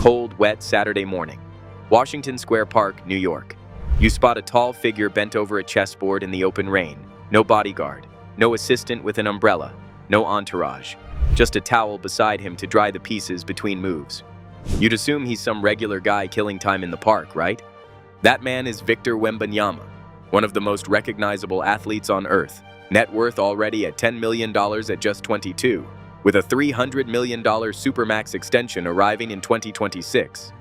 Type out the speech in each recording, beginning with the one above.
cold, wet Saturday morning. Washington Square Park, New York. You spot a tall figure bent over a chessboard in the open rain. No bodyguard, no assistant with an umbrella, no entourage. Just a towel beside him to dry the pieces between moves. You'd assume he's some regular guy killing time in the park, right? That man is Victor Wembanyama, one of the most recognizable athletes on earth. Net worth already at $10 million at just 22, with a $300 million supermax extension arriving in 2026.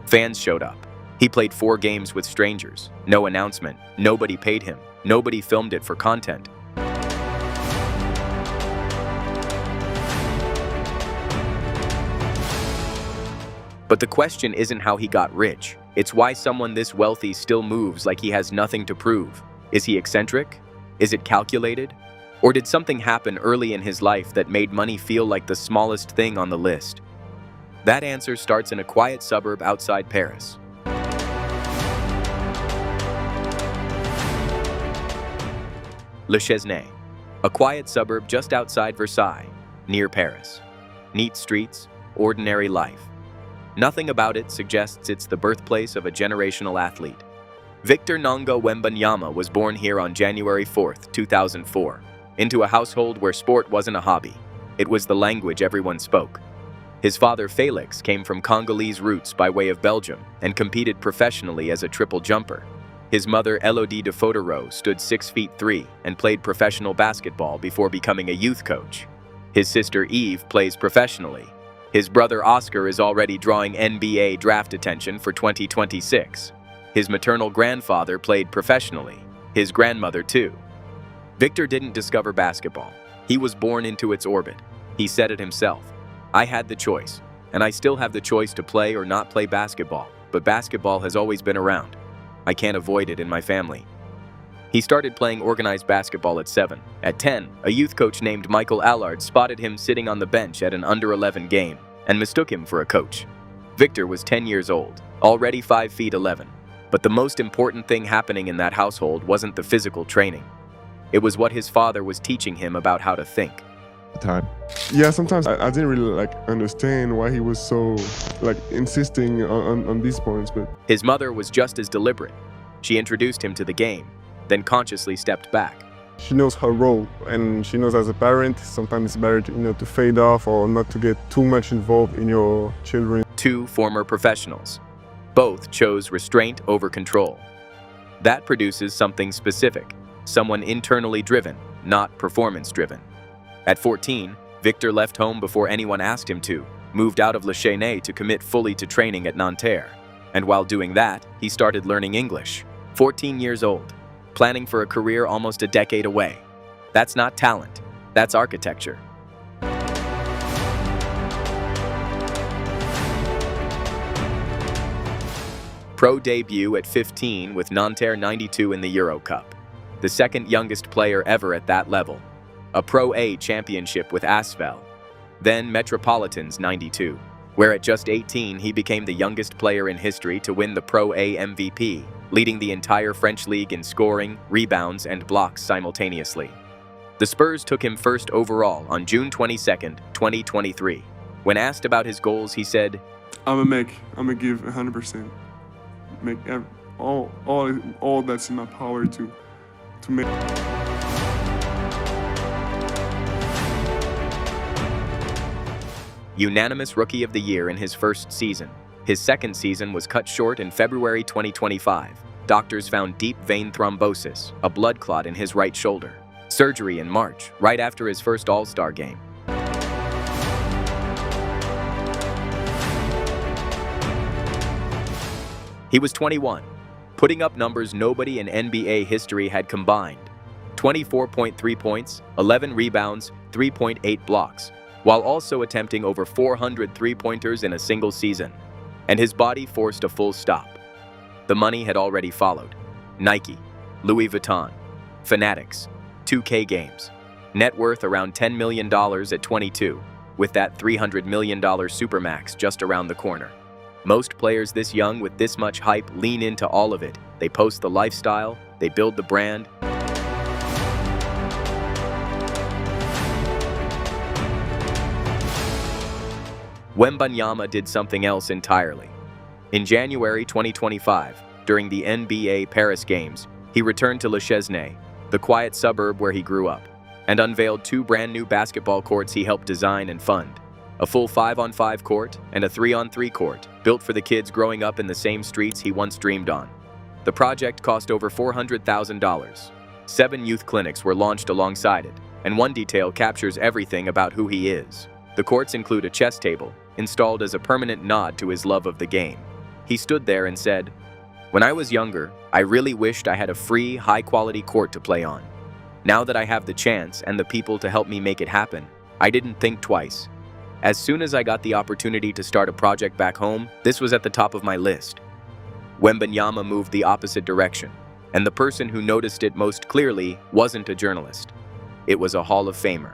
Fans showed up. He played 4 games with strangers. No announcement. Nobody paid him. Nobody filmed it for content. But the question isn't how he got rich. It's why someone this wealthy still moves like he has nothing to prove. Is he eccentric? Is it calculated? Or did something happen early in his life that made money feel like the smallest thing on the list? That answer starts in a quiet suburb outside Paris. Le Chesnay, a quiet suburb just outside Versailles, near Paris. Neat streets, ordinary life. Nothing about it suggests it's the birthplace of a generational athlete. Victor Wembanyama was born here on January 4, 2004, into a household where sport wasn't a hobby. It was the language everyone spoke. His father Felix came from Congolese roots by way of Belgium and competed professionally as a triple jumper. His mother Elodie de Fautereau stood 6'3" and played professional basketball before becoming a youth coach. His sister Eve plays professionally. His brother Oscar is already drawing NBA draft attention for 2026. His maternal grandfather played professionally, his grandmother too. Victor didn't discover basketball. He was born into its orbit. He said it himself. I had the choice, and I still have the choice to play or not play basketball, but basketball has always been around. I can't avoid it in my family. He started playing organized basketball at 7. At 10, a youth coach named Michael Allard spotted him sitting on the bench at an under-11 game and mistook him for a coach. Victor was 10 years old, already 5'11". But the most important thing happening in that household wasn't the physical training. It was what his father was teaching him about how to think. Time. Yeah, sometimes I didn't really understand why he was so insisting on these points, but His mother was just as deliberate. She introduced him to the game, then consciously stepped back. she knows her role, and she knows as a parent sometimes it's better to fade off or not to get too much involved in your children. 2 former professionals. Both chose restraint over control. That produces something specific, someone internally driven, not performance driven. At 14, Victor left home before anyone asked him to, moved out of Le Chesnay to commit fully to training at Nanterre. And while doing that, he started learning English. 14 years old, planning for a career almost a decade away. That's not talent, that's architecture. Pro debut at 15 with Nanterre 92 in the Euro Cup. The second youngest player ever at that level. A Pro A championship with Asvel. Then Metropolitans 92, where at just 18 he became the youngest player in history to win the Pro A MVP, leading the entire French league in scoring, rebounds, and blocks simultaneously. The Spurs took him first overall on June 22, 2023. When asked about his goals, he said, I'm gonna give 100%. Make all that's in my power to make. Unanimous Rookie of the Year in his first season. His second season was cut short in February 2025. Doctors found deep vein thrombosis, a blood clot in his right shoulder. Surgery in March, right after his first All-Star game. He was 21, putting up numbers nobody in NBA history had combined. 24.3 points, 11 rebounds, 3.8 blocks, while also attempting over 400 three-pointers in a single season. And his body forced a full stop. The money had already followed. Nike, Louis Vuitton, Fanatics, 2K games. Net worth around $10 million at 22, with that $300 million supermax just around the corner. Most players this young with this much hype lean into all of it. They post the lifestyle, they build the brand. Wembanyama did something else entirely. In January 2025, during the NBA Paris Games, he returned to Le Chesnay, the quiet suburb where he grew up, and unveiled 2 brand new basketball courts he helped design and fund. A full 5-on-5 court and a 3-on-3 court, built for the kids growing up in the same streets he once dreamed on. The project cost over $400,000. 7 youth clinics were launched alongside it, and one detail captures everything about who he is. The courts include a chess table, installed as a permanent nod to his love of the game. He stood there and said, "When I was younger, I really wished I had a free, high-quality court to play on. Now that I have the chance and the people to help me make it happen, I didn't think twice. As soon as I got the opportunity to start a project back home, this was at the top of my list." Wembanyama moved the opposite direction, and the person who noticed it most clearly wasn't a journalist. It was a Hall of Famer.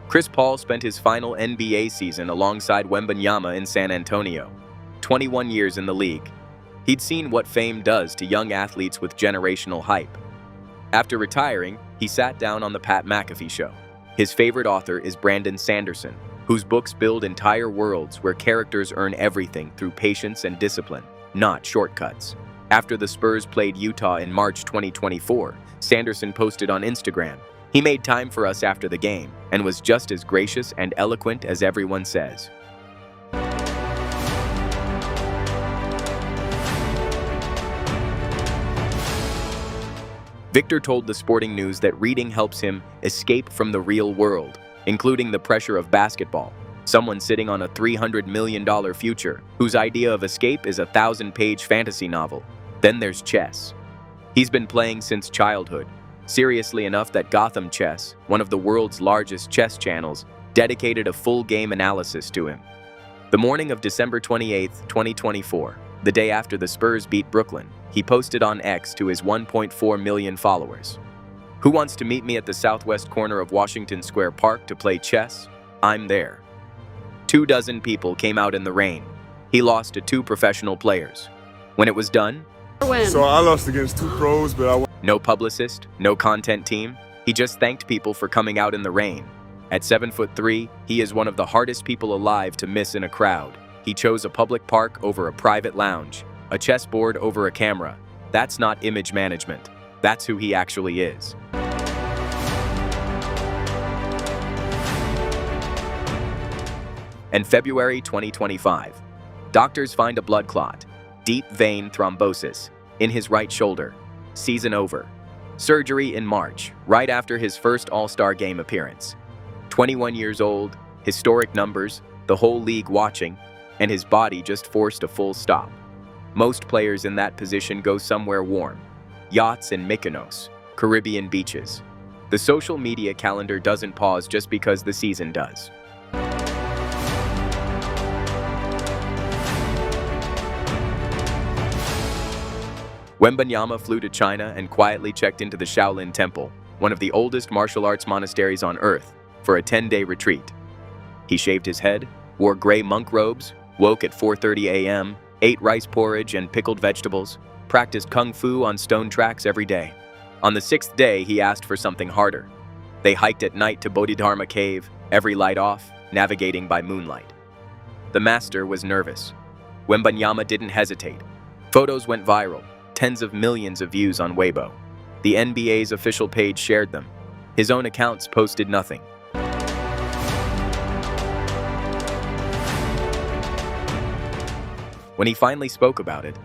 Chris Paul spent his final NBA season alongside Wembanyama in San Antonio. 21 years in the league. He'd seen what fame does to young athletes with generational hype. After retiring, he sat down on the Pat McAfee show. His favorite author is Brandon Sanderson, whose books build entire worlds where characters earn everything through patience and discipline, not shortcuts. After the Spurs played Utah in March 2024, Sanderson posted on Instagram, "He made time for us after the game and was just as gracious and eloquent as everyone says." Victor told The Sporting News that reading helps him escape from the real world, including the pressure of basketball. Someone sitting on a $300 million future, whose idea of escape is a 1,000-page fantasy novel. Then there's chess. He's been playing since childhood, seriously enough that Gotham Chess, one of the world's largest chess channels, dedicated a full game analysis to him. The morning of December 28, 2024, the day after the Spurs beat Brooklyn, he posted on X to his 1.4 million followers. "Who wants to meet me at the southwest corner of Washington Square Park to play chess? I'm there." 24 people came out in the rain. He lost to 2 professional players. When it was done, So I lost against 2 pros, but I won. no publicist, no content team. He just thanked people for coming out in the rain. At 7'3", he is one of the hardest people alive to miss in a crowd. He chose a public park over a private lounge, a chessboard over a camera. That's not image management. That's who he actually is. In February 2025, doctors find a blood clot, deep vein thrombosis, in his right shoulder. Season over. Surgery in March, right after his first All-Star game appearance. 21 years old, historic numbers, the whole league watching, and his body just forced a full stop. Most players in that position go somewhere warm. Yachts in Mykonos, Caribbean beaches. The social media calendar doesn't pause just because the season does. Wembanyama flew to China and quietly checked into the Shaolin Temple, one of the oldest martial arts monasteries on Earth, for a 10-day retreat. He shaved his head, wore gray monk robes, woke at 4:30 a.m., ate rice porridge and pickled vegetables, practiced kung fu on stone tracks every day. On the 6th day, he asked for something harder. They hiked at night to Bodhidharma Cave, every light off, navigating by moonlight. The master was nervous. Wembanyama didn't hesitate. Photos went viral, tens of millions of views on Weibo. The NBA's official page shared them. His own accounts posted nothing. When he finally spoke about it,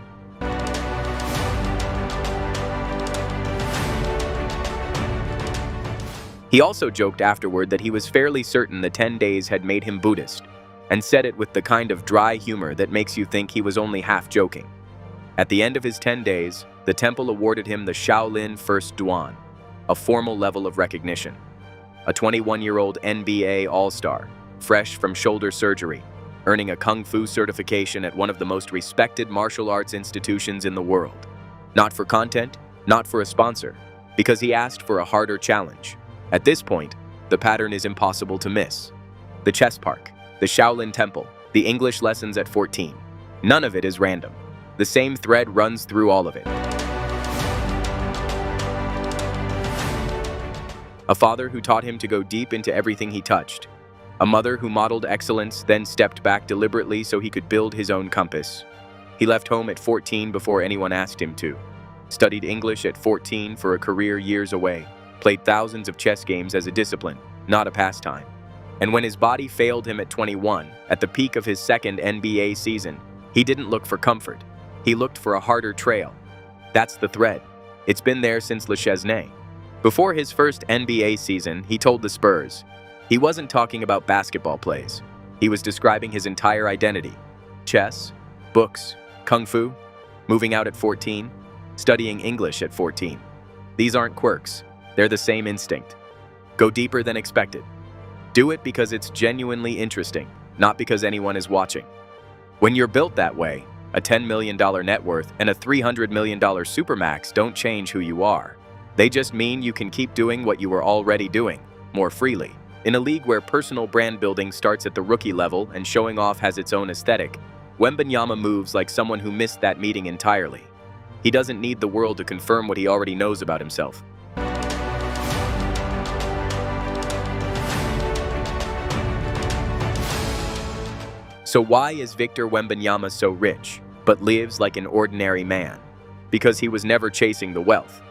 he also joked afterward that he was fairly certain the 10 days had made him Buddhist, and said it with the kind of dry humor that makes you think he was only half joking. At the end of his 10 days, the temple awarded him the Shaolin First Duan, a formal level of recognition. A 21-year-old NBA All-Star, fresh from shoulder surgery, earning a Kung Fu certification at one of the most respected martial arts institutions in the world. Not for content, not for a sponsor, because he asked for a harder challenge. At this point, the pattern is impossible to miss. The chess park, the Shaolin Temple, the English lessons at 14. None of it is random. The same thread runs through all of it. A father who taught him to go deep into everything he touched. A mother who modeled excellence, then stepped back deliberately so he could build his own compass. He left home at 14 before anyone asked him to. Studied English at 14 for a career years away. Played thousands of chess games as a discipline, not a pastime. And when his body failed him at 21, at the peak of his second NBA season, he didn't look for comfort. He looked for a harder trail. That's the thread. It's been there since Le Chesnay. Before his first NBA season, he told the Spurs, he wasn't talking about basketball plays. He was describing his entire identity. Chess, books, kung fu, moving out at 14, studying English at 14. These aren't quirks. They're the same instinct. Go deeper than expected. Do it because it's genuinely interesting, not because anyone is watching. When you're built that way, a $10 million net worth and a $300 million supermax don't change who you are. They just mean you can keep doing what you were already doing, more freely. In a league where personal brand building starts at the rookie level and showing off has its own aesthetic, Wembanyama moves like someone who missed that meeting entirely. He doesn't need the world to confirm what he already knows about himself. So why is Victor Wembanyama so rich, but lives like an ordinary man? Because he was never chasing the wealth.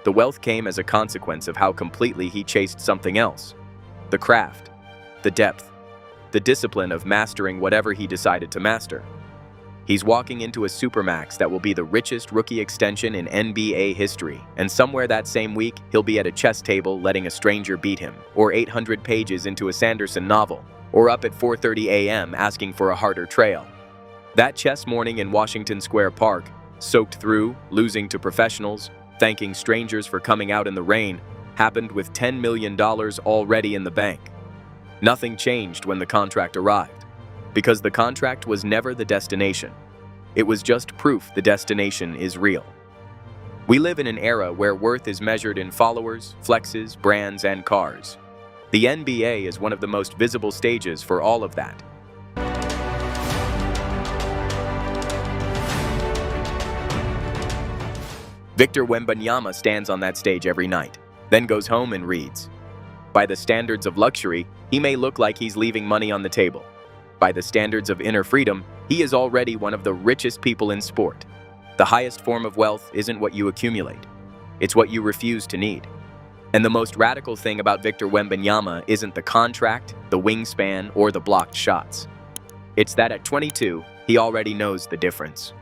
The wealth came as a consequence of how completely he chased something else. The craft, the depth, the discipline of mastering whatever he decided to master. He's walking into a supermax that will be the richest rookie extension in NBA history, and somewhere that same week, he'll be at a chess table letting a stranger beat him, or 800 pages into a Sanderson novel, or up at 4:30 a.m. asking for a harder trail. That chess morning in Washington Square Park, soaked through, losing to professionals, thanking strangers for coming out in the rain, happened with $10 million already in the bank. Nothing changed when the contract arrived, because the contract was never the destination. It was just proof the destination is real. We live in an era where worth is measured in followers, flexes, brands, and cars. The NBA is one of the most visible stages for all of that. Victor Wembanyama stands on that stage every night, then goes home and reads. By the standards of luxury, he may look like he's leaving money on the table. By the standards of inner freedom, he is already one of the richest people in sport. The highest form of wealth isn't what you accumulate. It's what you refuse to need. And the most radical thing about Victor Wembanyama isn't the contract, the wingspan, or the blocked shots. It's that at 22, he already knows the difference.